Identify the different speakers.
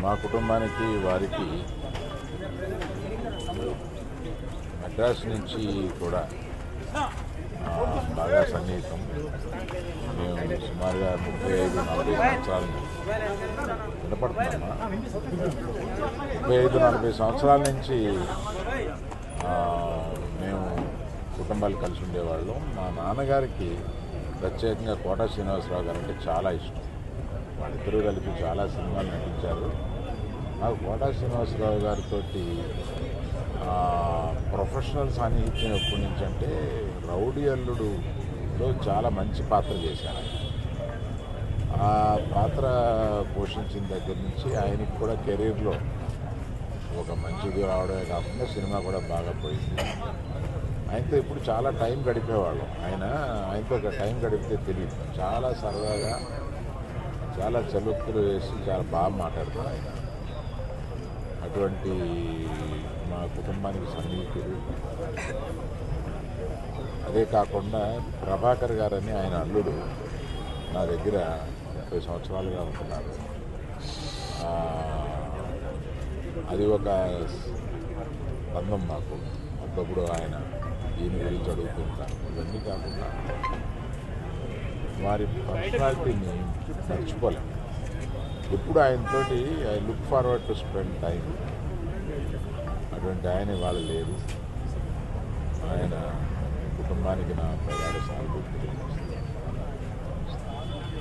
Speaker 1: మా కుటుంబానికి వారికి మద్రాస్ నుంచి కూడా బాగా సన్నిహితం. మేము సుమారుగా 35-40 సంవత్సరాల వినపడుతున్నామా 35-40 సంవత్సరాల నుంచి మేము కుటుంబాలు కలిసి ఉండేవాళ్ళం. మా నాన్నగారికి ప్రత్యేకంగా కోటా శ్రీనివాసరావు గారు అంటే చాలా ఇష్టం. వాళ్ళిద్దరూ కలిపి చాలా సినిమాలు నటించారు. నాకు కోటా శ్రీనివాసరావు గారితో ప్రొఫెషనల్ సాన్నిహిత్యం ఎప్పటి నుంచి అంటే రౌడీ అల్లుడులో చాలా మంచి పాత్ర చేశాను. ఆ పాత్ర పోషించిన దగ్గర నుంచి ఆయనకి కూడా కెరీర్లో ఒక మంచిది రావడమే కాకుండా సినిమా కూడా బాగా పోయింది. ఆయనతో ఇప్పుడు చాలా టైం గడిపేవాళ్ళం. ఆయనతో ఒక టైం గడిపితే తెలియదు. చాలా సరదాగా చాలా చలుక్కులు వేసి చాలా బాగా మాట్లాడతారు ఆయన. అటువంటి మా కుటుంబానికి సన్నిహితుడు. అదే కాకుండా ప్రభాకర్ గారని ఆయన అల్లుడు నా దగ్గర 30 సంవత్సరాలుగా ఉంటున్నారు. అది ఒక బంధం మాకు. అప్పుడప్పుడు ఆయన దీని గురించి అడుగుతుంటారు. ఇవన్నీ కాకుండా వారి పర్సనాలిటీని మర్చిపోలేము. ఎప్పుడు ఆయనతోటి I look forward to spend time. అటువంటి ఆయన ఇవాళ లేరు. ఆయన కుటుంబానికి నా ప్రగాఢ సానుభూతి తెలియజేస్తాను.